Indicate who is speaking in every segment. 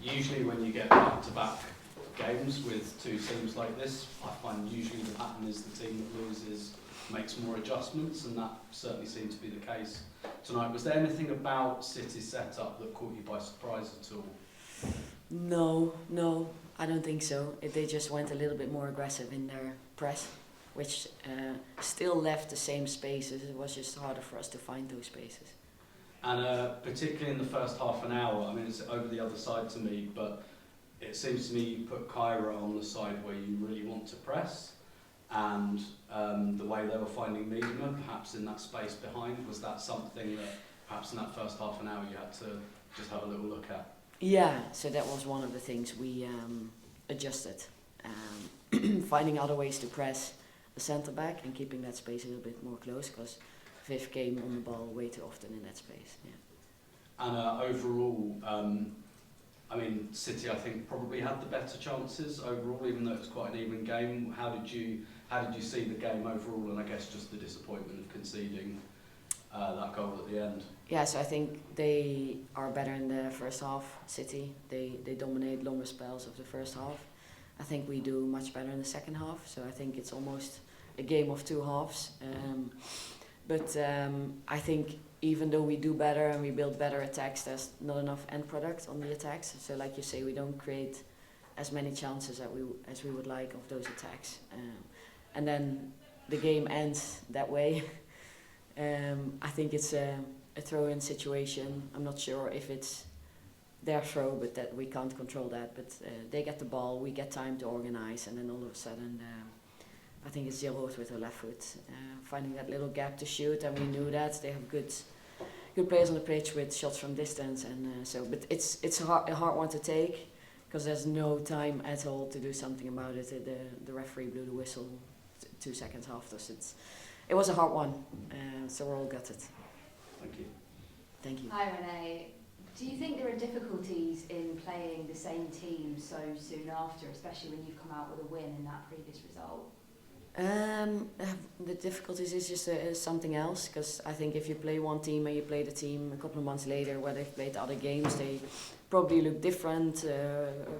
Speaker 1: Usually when you get back-to-back games with two teams like this, I find usually the pattern is the team that loses makes more adjustments, and that certainly seemed to be the case tonight. Was there anything about City's setup that caught you by surprise at all?
Speaker 2: No, I don't think so. They just went a little bit more aggressive in their press, which still left the same spaces. It was just harder for us to find those spaces.
Speaker 1: And particularly in the first half an hour, I mean, it's over the other side to me, but it seems to me you put Kyra on the side where you really want to press, and the way they were finding Miedema, perhaps in that space behind, was that something that perhaps in that first half an hour you had to just have a little look at?
Speaker 2: Yeah, so that was one of the things we adjusted. Finding other ways to press the centre back and keeping that space a little bit more close, because Viv came on the ball way too often in that space. Yeah.
Speaker 1: And overall, I mean, City I think probably had the better chances overall, even though it was quite an even game. How did you see the game overall, and I guess just the disappointment of conceding that goal at the end?
Speaker 2: Yeah, so I think they are better in the first half, City. They dominate longer spells of the first half. I think we do much better in the second half, so I think it's almost a game of two halves. But I think even though we do better and we build better attacks, there's not enough end product on the attacks. So like you say, we don't create as many chances as we would like of those attacks. And then the game ends that way. I think it's a throw-in situation. I'm not sure if it's their throw, but that we can't control that. But they get the ball, we get time to organize, and then all of a sudden, I think it's Zeroth with her left foot, finding that little gap to shoot, and we knew that. They have good players on the pitch with shots from distance, and but it's a hard one to take, because there's no time at all to do something about it. The referee blew the whistle 2 seconds after, so it was a hard one, so we're all gutted.
Speaker 1: Thank you.
Speaker 2: Thank you.
Speaker 3: Hi Renee. Do you think there are difficulties in playing the same team so soon after, especially when you've come out with a win in that previous result?
Speaker 2: The difficulties is just something else, because I think if you play one team and you play the team a couple of months later where they've played other games, they probably look different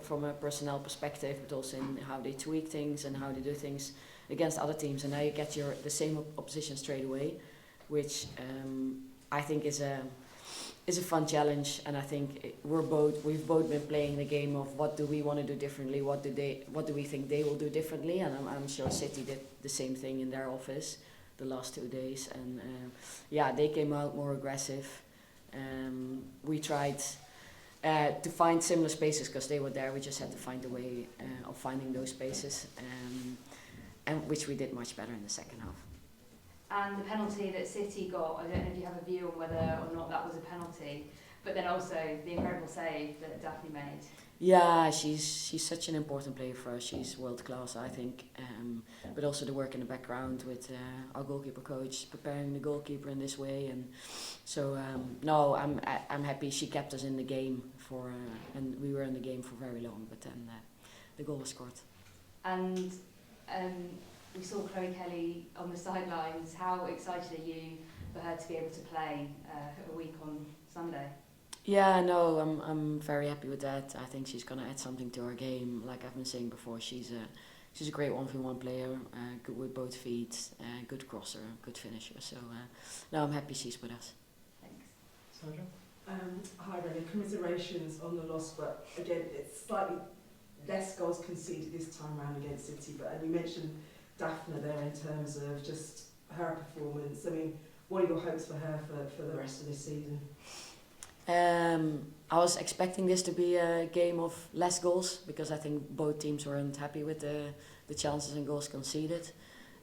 Speaker 2: from a personnel perspective, but also in how they tweak things and how they do things against other teams, and now you get the same opposition straight away, which I think is a fun challenge. And I think we've both been playing the game of what do we want to do differently, what do we think they will do differently, and I'm sure City did the same thing in their office the last 2 days, and yeah, they came out more aggressive. We tried to find similar spaces because they were there. We just had to find a way of finding those spaces, and which we did much better in the second half.
Speaker 3: And the penalty that City got, I don't know if you have a view on whether or not that was a penalty, but then also the incredible save that Daphne made.
Speaker 2: Yeah, she's such an important player for us. She's world class, I think. But also the work in the background with our goalkeeper coach preparing the goalkeeper in this way, and so no, I'm happy she kept us in the game and we were in the game for very long. But then the goal was scored.
Speaker 3: And we saw Chloe Kelly on the sidelines. How excited are you for her to be able to play a week on Sunday?
Speaker 2: Yeah, no, I'm very happy with that. I think she's going to add something to our game. Like I've been saying before, she's a great 1v1 player, good with both feet, good crosser, good finisher. So no, I'm happy she's with us.
Speaker 3: Thanks.
Speaker 4: Sandra?
Speaker 5: Hi Renee, commiserations on the loss, but again, it's slightly less goals conceded this time round against City. But you mentioned Daphne there in terms of just her performance. I mean, what are your hopes for her for the rest of this season?
Speaker 2: I was expecting this to be a game of less goals, because I think both teams weren't happy with the chances and goals conceded.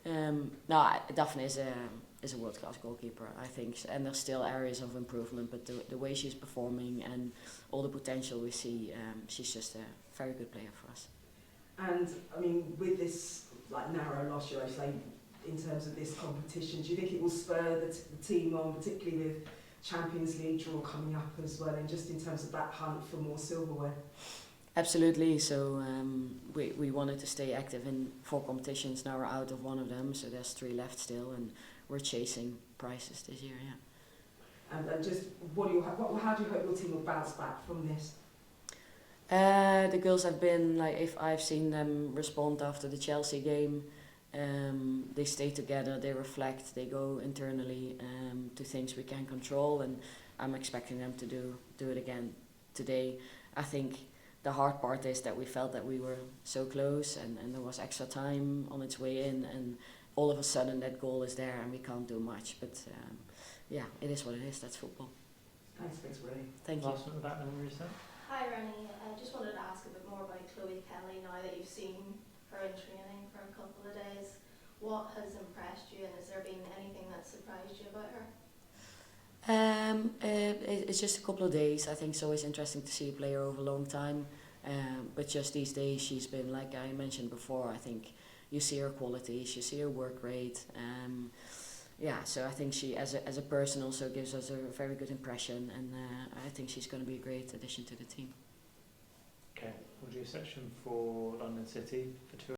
Speaker 2: No, Daphne is a world-class goalkeeper, I think, and there's still areas of improvement, but the way she's performing and all the potential we see, she's just a very good player for us. And
Speaker 5: I mean, with this narrow loss, should I say, in terms of this competition, do you think it will spur the team on, particularly with Champions League draw coming up as well, and just in terms of that hunt for more silverware?
Speaker 2: Absolutely. So we wanted to stay active in 4 competitions. Now we're out of one of them, so there's 3 left still, and we're chasing prizes this year. Yeah.
Speaker 5: And just how do you hope your team will bounce back from this?
Speaker 2: the girls have been like, if I've seen them respond after the Chelsea game, they stay together, they reflect, they go internally to things we can control, and I'm expecting them to do it again today. I think the hard part is that we felt that we were so close, and there was extra time on its way in, and all of a sudden that goal is there and we can't do much. But yeah, it is what it is. That's football.
Speaker 5: Thanks, Renee.
Speaker 2: Thank you.
Speaker 4: Last one at the back, then Marisa.
Speaker 6: Hi Rennie, I just wanted to ask a bit more about Chloe Kelly now that you've seen her in training for a couple of days. What has impressed you, and has there been anything that surprised you about her?
Speaker 2: It's just a couple of days. I think it's always interesting to see a player over a long time. But just these days she's been, like I mentioned before, I think you see her qualities, you see her work rate. Yeah, so I think she, as a person, also gives us a very good impression, and I think she's going to be a great addition to the team.
Speaker 4: Okay, we'll do a section for London City for 2